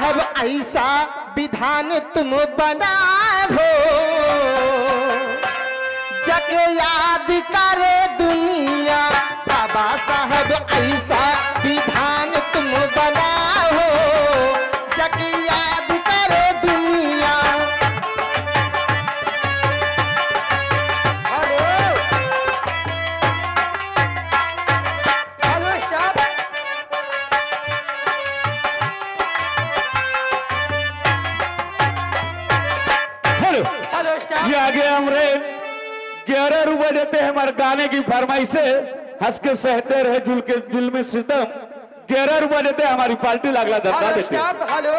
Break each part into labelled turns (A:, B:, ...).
A: साहब ऐसा विधान तुम बनाए हो, जग याद करे दुनिया। बाबा साहब ऐसा विधान तुम बनाए हो, जग याद करे दुनिया।
B: ये आगे हमरे 11 रुपए देते हैं हमारे गाने की फरमाइश से। हंस के सहते रहे जुल्म सितम, 11 रुपए देते हैं हमारी पार्टी लागला धरना देते हैं।
C: हेलो,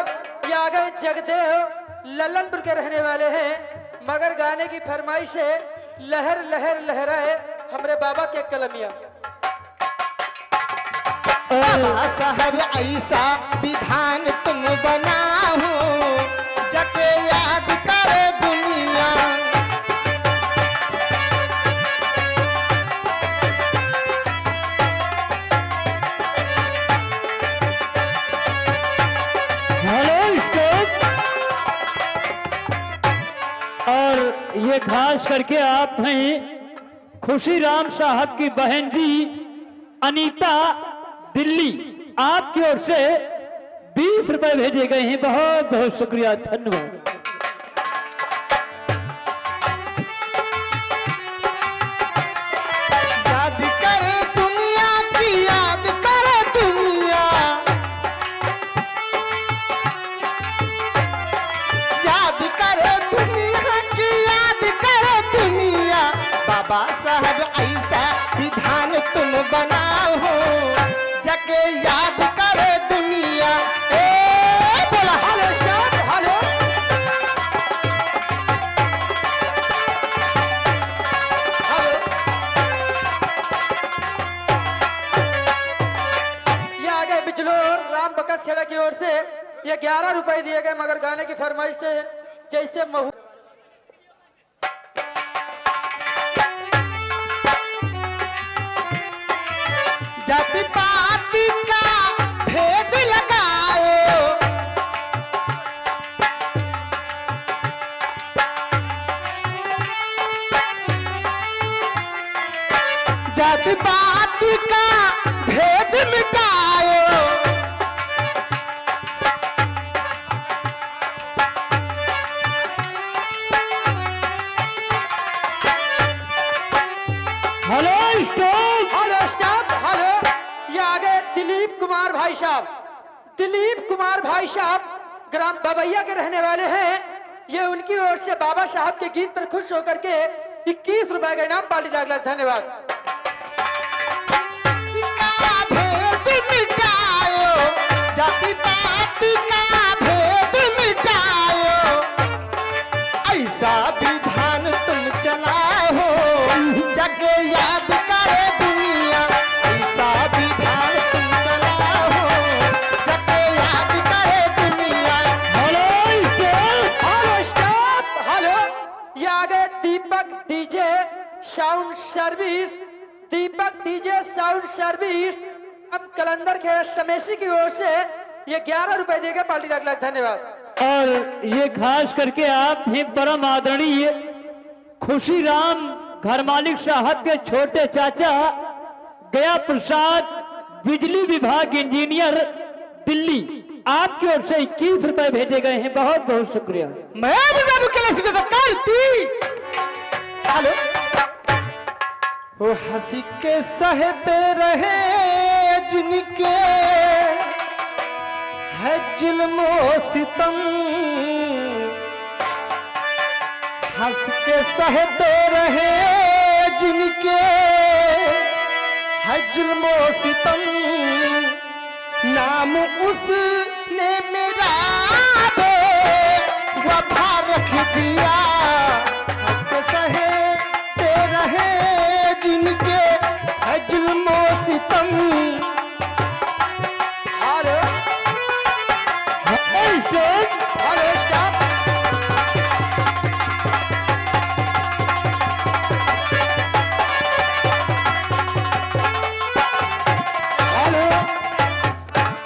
C: ये आगे जगदेव लल्लनपुर के रहने वाले हैं, मगर गाने की फरमाइश है लहर लहर लहराए हमरे बाबा के कलमिया।
A: बाबा साहब ऐसा विधान तुम बनाओ, जग याद करे दुनिया।
D: और ये खास करके आप हैं खुशी राम साहब की बहन जी अनीता दिल्ली, आपकी ओर से 20 रुपए भेजे गए हैं। बहुत बहुत शुक्रिया, धन्यवाद।
A: याद करे दुनिया की, याद करे दुनिया, याद करे दुनिया की, याद करे दुनिया। बाबा साहब ऐसा विधान तुम बनाओ, जग याद करे दुनिया। बोला
C: हेलो स्टाफ, हेलो हेलो। ये आगे बिजलोर राम बकस खेड़ा की ओर से ये 11 रुपए दिए गए, मगर गाने की फरमाइश से जैसे महू
A: जाति पाति का भेद लगाओ, जाति पाति का भेद मिटाओ।
D: Hello stop.
C: Hello staff, hello. ये आगे दिलीप कुमार भाई साहब, दिलीप कुमार भाई साहब ग्राम बबैया के रहने वाले हैं। ये उनकी ओर से बाबा साहब के गीत पर खुश होकर के 21 रुपए का इनाम पार्टी जागलक। धन्यवाद।
A: का भेद मिटाओ, जाति पाति का भेद मिटाओ। ऐसा विधान तुम चलाओ, जग याद करे दुनिया। ऐसा विधान तुम चलाओ, जग याद करे दुनिया।
C: Hello staff, hello. ये आगे दीपक डीजे साउंड सर्विस, दीपक डीजे साउंड सर्विस हम कलंदर के समेसी की ओर से ये 11 रुपए देगा पार्टी जागलक। धन्यवाद।
D: और ये खास करके आप हैं परम आदरणीय खुशी राम घर मालिक साहब के छोटे चाचा गया प्रसाद, बिजली विभाग इंजीनियर दिल्ली, आपकी ओर से 21 रुपए भेजे गए हैं। बहुत बहुत शुक्रिया।
A: मैं बाबू के तो करती। हेलो, वो हंसी के सहते रहे जिनके है जुल्म सितम, हंस के सहते रहे जिनके है जुल्म सितम। नाम उसने मेरा वफा रख दिया, हंस के सहते रहे जिनके है जुल्म सितम।
C: हेलो हेलो स्टाफ,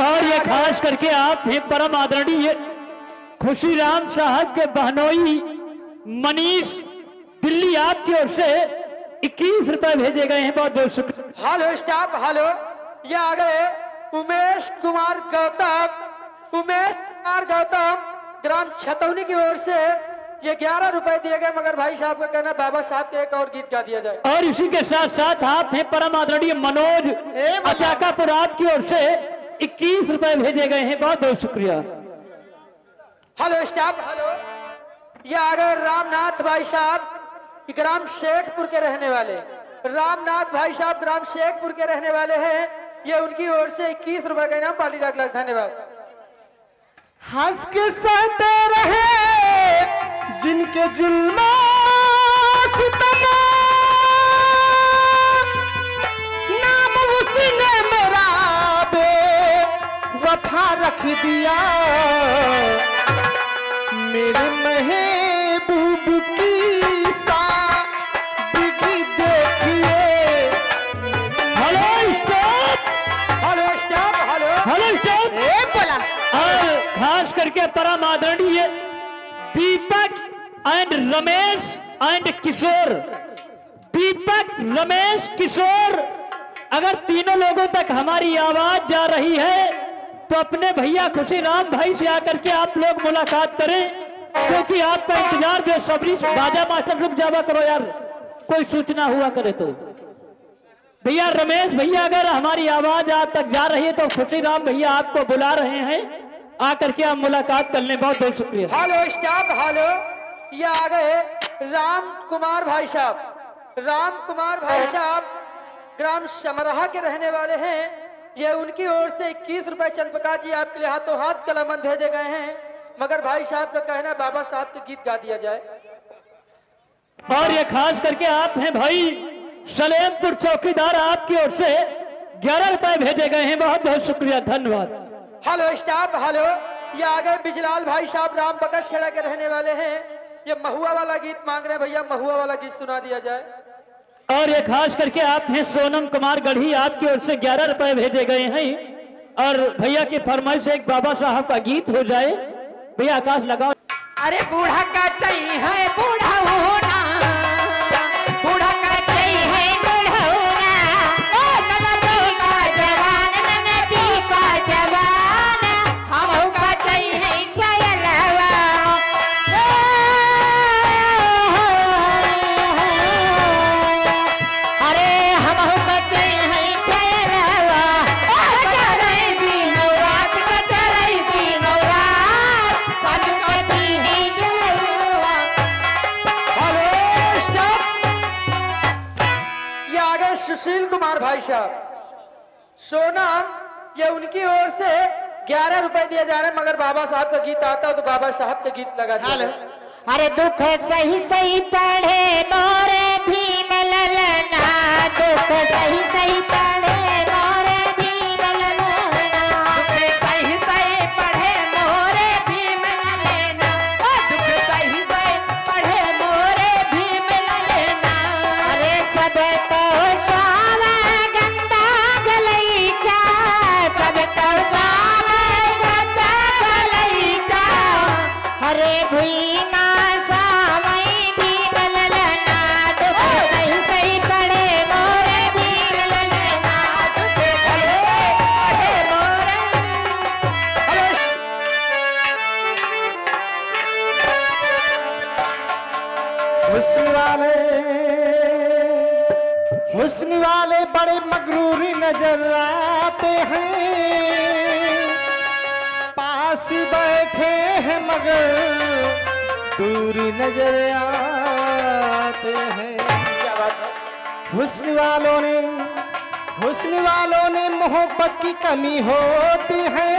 D: और ये खास करके करके आप हैं परम आदरणीय खुशी राम साहब के बहनोई मनीष दिल्ली आपकी ओर से 21 रुपए भेजे गए हैं। बहुत बहुत शुक्रिया।
C: Hello staff, hello. ये आ गए उमेश कुमार गौतम ग्राम छतौनी की ओर से ये 11 रुपए दिए गए, मगर भाई साहब का कहना बाबा साहब के एक और गीत गा दिया जाए।
D: और इसी के साथ साथ आप हैं परम आदरणीय मनोज अचाकापुर आपकी ओर से 21 रुपए भेजे गए हैं। बहुत बहुत शुक्रिया।
C: Hello staff, hello. ये आ गए रामनाथ भाई साहब ग्राम शेखपुर के रहने वाले। रामनाथ भाई साहब ग्राम शेखपुर के रहने वाले हैं। ये उनकी ओर से 21 रुपए का इनाम। पाली लाख लाख धन्यवाद।
A: हंस के सहते रहे जिनके जुल्म सितम, नाम उसने मेरा बेवफा रख दिया। मेरे महबूब की सादगी देखिए।
D: Hello stop,
C: hello staff, hello.
D: Hello stop.
A: ए बोला
D: और खास करके परम आदरणीय दीपक एंड रमेश एंड किशोर, दीपक रमेश किशोर, अगर तीनों लोगों तक हमारी आवाज जा रही है तो अपने भैया खुशी राम भाई से आकर के आप लोग मुलाकात करें, क्योंकि आपका इंतजार बेसब्री से। बाजा मास्टर रुक जावा करो यार, कोई सूचना हुआ करे तो। भैया रमेश भैया, अगर हमारी आवाज आप तक जा रही है तो खुशी राम भैया आपको बुला रहे हैं, आकर के आप मुलाकात कर लें। बहुत बहुत शुक्रिया।
C: Hello staff, hello. ये आ गए राम कुमार भाई साहब ग्राम समराहा के रहने वाले हैं। ये उनकी ओर से 21 रुपए चंद्रप्रकाश जी आपके लिए हाथों हाथ कलामंद भेजे गए हैं, मगर भाई साहब का कहना बाबा साहब के गीत गा दिया जाए।
D: और ये खास करके आप हैं भाई सलेमपुर चौकीदार, आपकी ओर से 11 रुपए भेजे गए हैं। बहुत बहुत शुक्रिया, धन्यवाद।
C: Hello staff, hello. ये आ गए बिजलाल भाई साहब राम बकस खेड़ा के रहने वाले हैं। ये महुआ वाला गीत मांग रहे हैं, भैया महुआ वाला गीत सुना दिया जाए।
D: और ये खास करके आप हैं सोनम कुमार गढ़ी, आपकी ओर से 11 रुपए भेजे गए हैं। और भैया की फरमाइश से एक बाबा साहब का गीत हो जाए। भैया आकाश लगाओ।
C: अरे बूढ़ा का चाहिए है बूढ़ा होना, बूढ़ा का चाहिए है बूढ़ा होना, ओ ननदी का जवान, ननदी का जवान, हम का चाहिए है चयलवा। अरे हम का चाहिए है चयलवा, चरई दिनो रात का चरई दिनो रात, साजू का चाहिए है चयलवा। Hello stop. ये आ गए सुशील कुमार भाई साहब सोनम। ये उनकी ओर से 11 रुपए दिए जा रहे हैं, मगर बाबा साहब का गीत आता है तो बाबा साहब के गीत लगा दिया जाए।
E: अरे दुख सही सही पढ़े मोरे भीम ललना, दुख सही सही पढ़े मोरे भीम ललना,
C: दुख सही सही पढ़े मोरे भीम ललना, दुख सही सही पढ़े मोरे भीम ललना।
E: अरे सब तो शाम गंदा गलैचा, सब तो शाम गंदा गलैचा, अरे भुइना सामई भीम ललना, दुख सही सही पढ़े मोरे भीम ललना, दुख सही पढ़े मोरे।
A: हुस्न वाले बड़े मगरूरी नजर आते हैं, पास बैठे हैं मगर दूर नजर आते हैं।
C: क्या बात है।
A: हुस्न वालों ने मोहब्बत की कमी होती है,